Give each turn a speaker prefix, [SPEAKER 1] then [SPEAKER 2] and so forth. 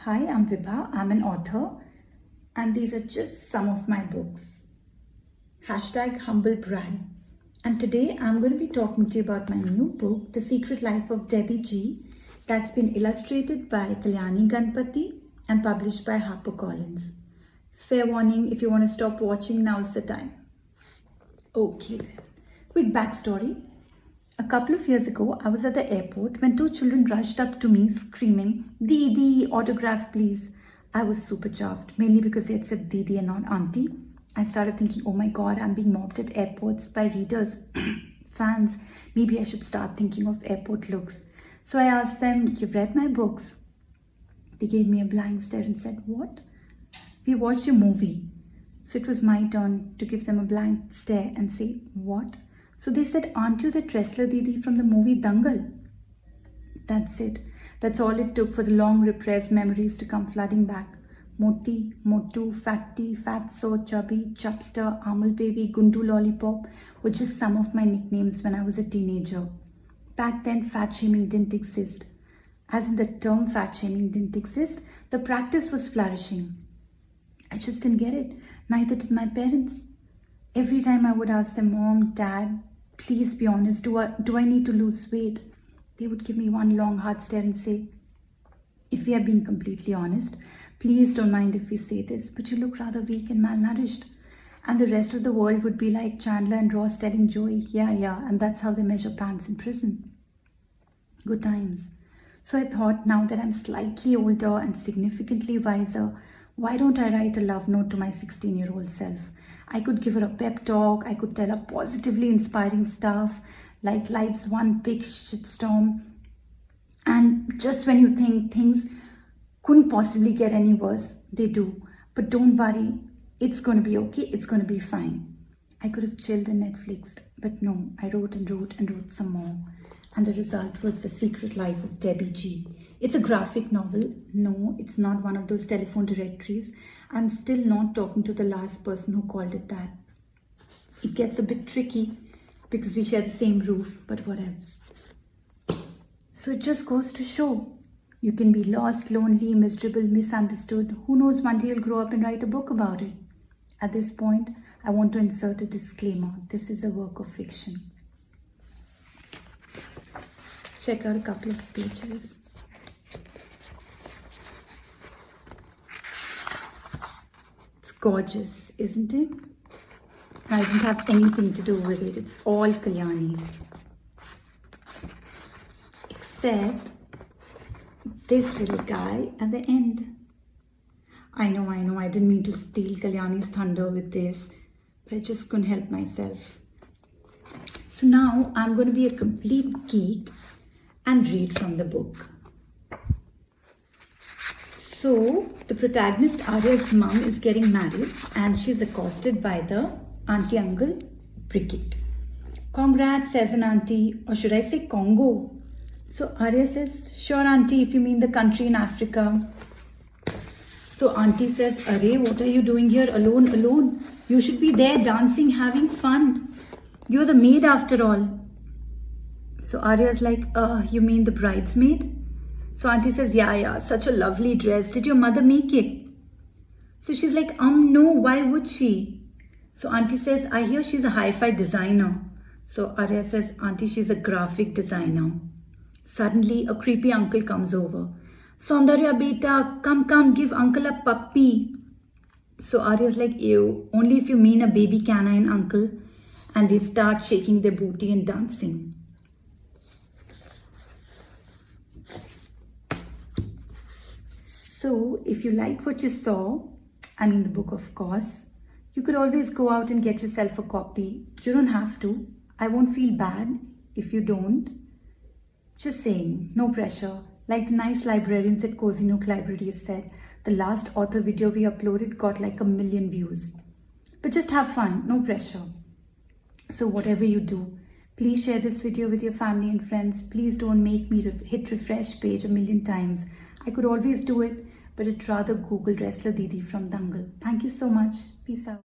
[SPEAKER 1] Hi, I'm Vibha. I'm an author, and these are just some of my books. Hashtag humble brag. And today I'm going to be talking to you about my new book, The Secret Life of Debbie G, that's been illustrated by Kalyani Ganpati and published by HarperCollins. Fair warning, if you want to stop watching, now's the time. Okay then. Quick backstory. A couple of years ago, I was at the airport when two children rushed up to me screaming, Didi, autograph please. I was super chuffed, mainly because they had said Didi and not auntie. I started thinking, oh my god, I'm being mobbed at airports by readers, fans. Maybe I should start thinking of airport looks. So I asked them, you've read my books? They gave me a blank stare and said, what? We watched your movie. So it was my turn to give them a blank stare and say, what? So they said, aren't you the wrestler Didi from the movie Dangal? That's it. That's all it took for the long repressed memories to come flooding back. Moti, Motu, Fatty, Fatso, Chubby, Chubster, Amal Baby, Gundu Lollipop were just some of my nicknames when I was a teenager. Back then, fat shaming didn't exist. As in the term fat shaming didn't exist, the practice was flourishing. I just didn't get it. Neither did my parents. Every time I would ask them, Mom, Dad, please be honest, do I need to lose weight? They would give me one long hard stare and say, if we are being completely honest, please don't mind if we say this, but you look rather weak and malnourished. And the rest of the world would be like Chandler and Ross telling Joey, yeah, and that's how they measure pants in prison. Good times. So I thought, now that I'm slightly older and significantly wiser, why don't I write a love note to my 16-year-old self? I could give her a pep talk, I could tell her positively inspiring stuff, like life's one big shitstorm. And just when you think things couldn't possibly get any worse, they do. But don't worry, it's going to be okay, it's going to be fine. I could have chilled and Netflixed, but no, I wrote and wrote and wrote some more. And the result was The Secret Life of Debbie G. It's a graphic novel. No, it's not one of those telephone directories. I'm still not talking to the last person who called it that. It gets a bit tricky because we share the same roof, but what else? So it just goes to show. You can be lost, lonely, miserable, misunderstood. Who knows, one day you'll grow up and write a book about it. At this point, I want to insert a disclaimer. This is a work of fiction. Check out a couple of pages. It's gorgeous, isn't it? I didn't have anything to do with it. It's all Kalyani. Except this little guy at the end. I know, I didn't mean to steal Kalyani's thunder with this, but I just couldn't help myself. So now I'm going to be a complete geek and read from the book. So the protagonist Arya's mum is getting married and she's accosted by the auntie uncle Brigitte. Congrats, says an auntie, or should I say Congo? So Arya says, sure auntie, if you mean the country in Africa. So auntie says, Array, what are you doing here alone? You should be there dancing, having fun. You're the maid after all. So Arya's like, you mean the bridesmaid? So auntie says, yeah, such a lovely dress. Did your mother make it? So she's like, no, why would she? So auntie says, I hear she's a hi-fi designer. So Arya says, auntie, she's a graphic designer. Suddenly, a creepy uncle comes over. Saundarya beta, come, give uncle a puppy. So Arya's like, ew, only if you mean a baby canine, uncle. And they start shaking their booty and dancing. So, if you liked what you saw, I mean the book of course, you could always go out and get yourself a copy. You don't have to. I won't feel bad if you don't. Just saying, no pressure. Like the nice librarians at Cozy Nook Libraries said, the last author video we uploaded got like 1 million views. But just have fun, no pressure. So whatever you do, please share this video with your family and friends. Please don't make me hit refresh page 1 million times. I could always do it, but I'd rather Google wrestler Didi from Dangal. Thank you so much. Peace out.